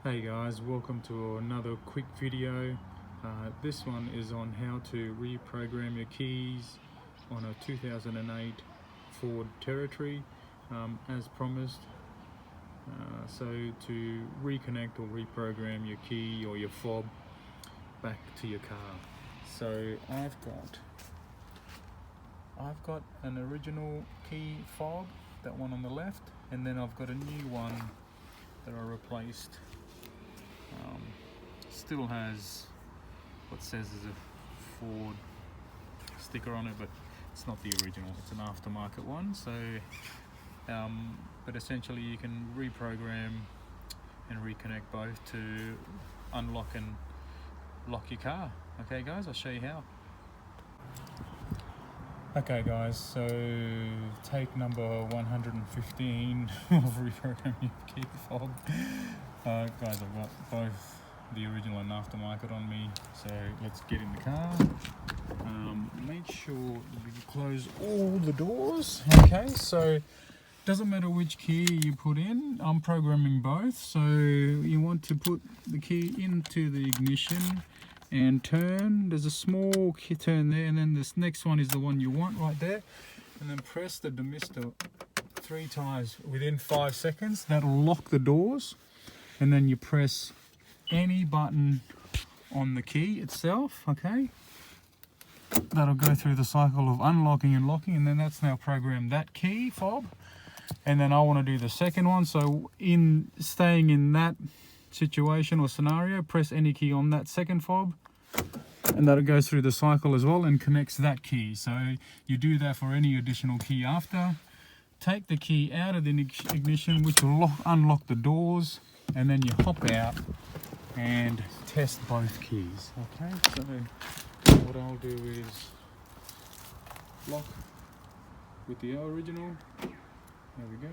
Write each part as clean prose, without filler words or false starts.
Hey guys, welcome to another quick video. This one is on how to reprogram your keys on a 2008 Ford Territory as promised. So to reconnect or reprogram your key or your fob back to your car. So I've got an original key fob, that one on the left, and then I've got a new one that I replaced. Still has what says is a Ford sticker on it, but it's not the original, it's an aftermarket one. So but essentially you can reprogram and reconnect both to unlock and lock your car. Okay guys, I'll show you how. Okay guys, so take number 115 of reprogramming your key fob. Guys, I've got both the original and aftermarket on me, so let's get in the car. Make sure you close all the doors. Okay, so doesn't matter which key you put in, I'm programming both. So you want to put the key into the ignition and turn. There's a small turn there, and then this next one is the one you want right there, and then press the demister 3 times within 5 seconds. That'll lock the doors, and then you press any button on the key itself. Okay, that'll go through the cycle of unlocking and locking, and then that's now programmed that key fob. And then I want to do the second one, so in staying in that situation or scenario, press any key on that second fob, and that goes through the cycle as well and connects that key. So you do that for any additional key after. Take the key out of the ignition, which will unlock the doors, and then you hop out and test both keys. Okay, so what I'll do is lock with the original, there we go,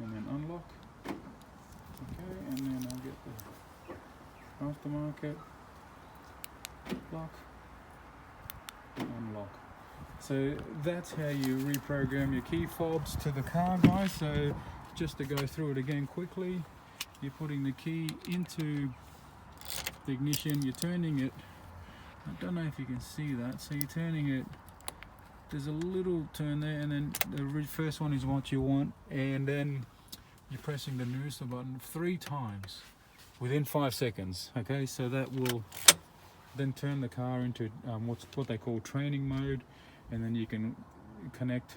and then unlock. Okay, and then I'll get the aftermarket, lock, unlock. So that's how you reprogram your key fobs to the car, guys. So just to go through it again quickly, you're putting the key into the ignition, you're turning it, I don't know if you can see that, so you're turning it, there's a little turn there, and then the first one is what you want, and then you're pressing the newest button 3 times within 5 seconds. Okay, so that will then turn the car into what they call training mode, and then you can connect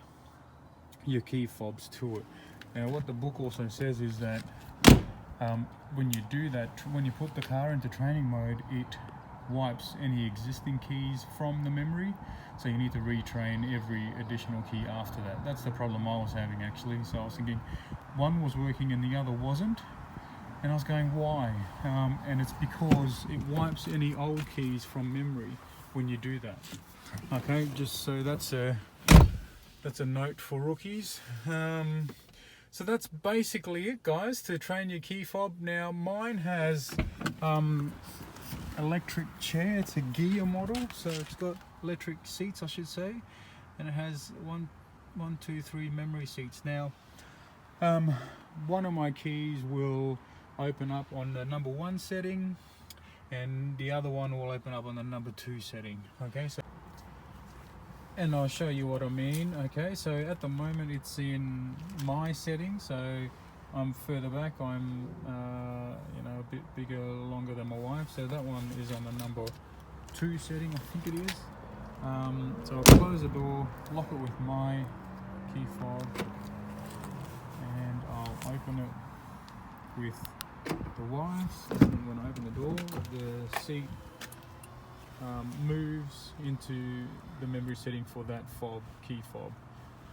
your key fobs to it. Now what the book also says is that when you do that, when you put the car into training mode, it wipes any existing keys from the memory, so you need to retrain every additional key after that. That's the problem I was having actually. So I was thinking one was working and the other wasn't, and I was going, why? And it's because it wipes any old keys from memory when you do that. Okay, just so that's a note for rookies. So that's basically it, guys, to train your key fob. Now mine has electric chair, it's a GHIA model, so it's got electric seats, I should say, and it has one, 2, 3 memory seats. Now one of my keys will open up on the number 1 setting, and the other one will open up on the number 2 setting. Okay, so and I'll show you what I mean. Okay, so at the moment it's in my setting, so I'm further back, I'm a bit bigger, longer than my wife, so that one is on the number 2 setting, I think it is. So I'll close the door, lock it with my key fob, and I'll open it with the wife's. And when I open the door, the seat moves into the memory setting for that fob, key fob.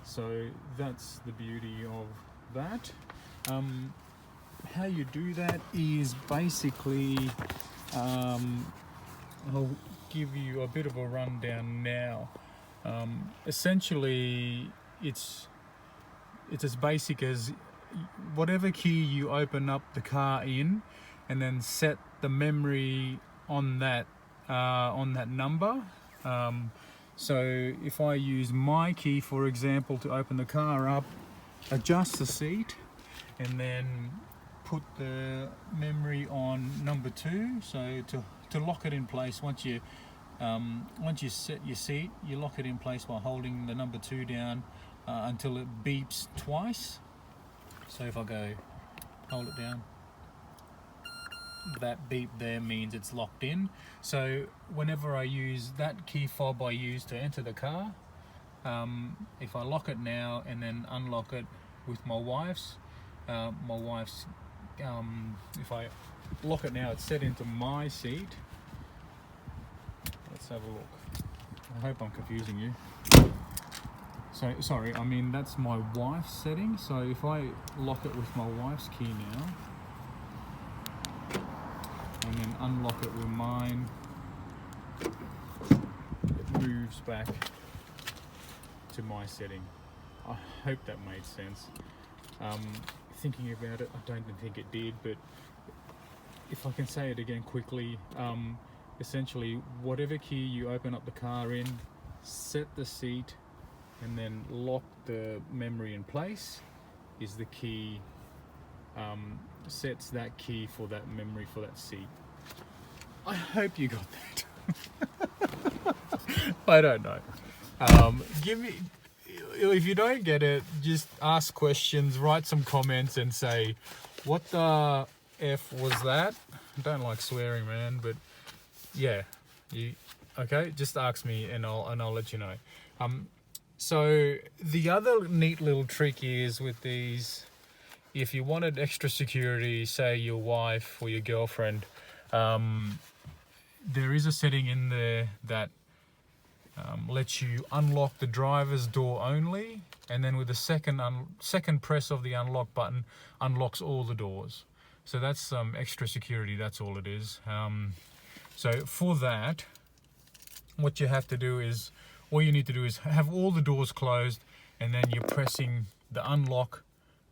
So that's the beauty of that. How you do that is basically, I'll give you a bit of a rundown now. Essentially, it's as basic as whatever key you open up the car in, and then set the memory on that number. So if I use my key, for example, to open the car up, adjust the seat, and then put the memory on number 2. So to lock it in place, once you set your seat, you lock it in place by holding the number 2 down until it beeps twice. So if I go hold it down, that beep there means it's locked in. So whenever I use that key fob I use to enter the car, if I lock it now and then unlock it with my wife's, if I lock it now, it's set into my seat. Let's have a look. I hope I'm confusing you. So sorry, I mean that's my wife's setting. So if I lock it with my wife's key now and then unlock it with mine, it moves back to my setting. I hope that made sense. Thinking about it, I don't think it did, but if I can say it again quickly, essentially whatever key you open up the car in, set the seat and then lock the memory in place is the key, sets that key for that memory for that seat. I hope you got that. I don't know. Give me, if you don't get it, just ask questions, write some comments and say, what the F was that? I don't like swearing, man, but yeah, okay, just ask me and I'll let you know. So the other neat little trick is with these, if you wanted extra security, say your wife or your girlfriend, there is a setting in there that lets you unlock the driver's door only, and then with the second press of the unlock button unlocks all the doors. So that's some extra security, that's all it is. So for that, what you have to do is, all you need to do is have all the doors closed, and then you're pressing the unlock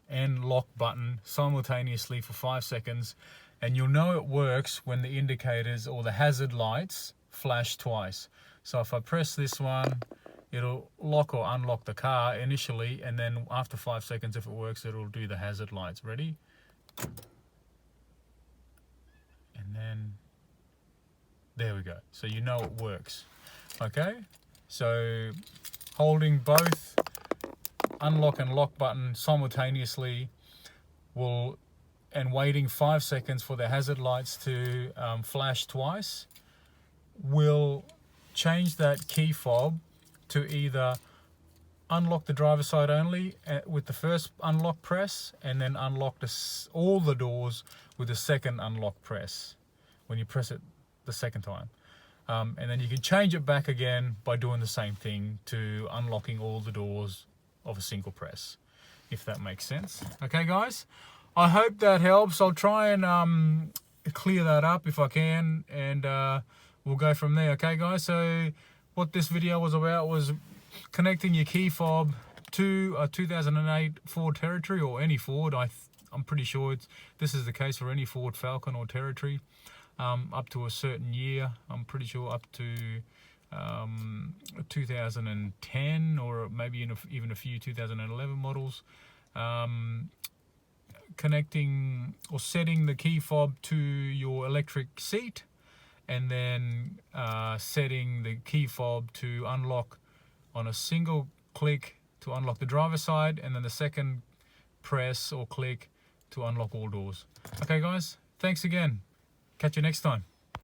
and lock button simultaneously for 5 seconds, and you'll know it works when the indicators or the hazard lights flash twice. So if I press this one, it'll lock or unlock the car initially, and then after 5 seconds, if it works, it'll do the hazard lights. Ready? And then there we go. So you know it works. Okay? So holding both unlock and lock button simultaneously and waiting 5 seconds for the hazard lights to flash twice will change that key fob to either unlock the driver's side only with the first unlock press, and then unlock all the doors with the second unlock press when you press it the second time. And then you can change it back again by doing the same thing to unlocking all the doors of a single press, if that makes sense. Okay guys, I hope that helps. I'll try and clear that up if I can, and we'll go from there. Okay guys, so what this video was about was connecting your key fob to a 2008 Ford Territory, or any Ford. I'm pretty sure this is the case for any Ford Falcon or Territory, up to a certain year. I'm pretty sure up to 2010, or maybe even a few 2011 models. Connecting or setting the key fob to your electric seat, and then setting the key fob to unlock on a single click to unlock the driver's side, and then the second press or click to unlock all doors. Okay guys, thanks again. Catch you next time.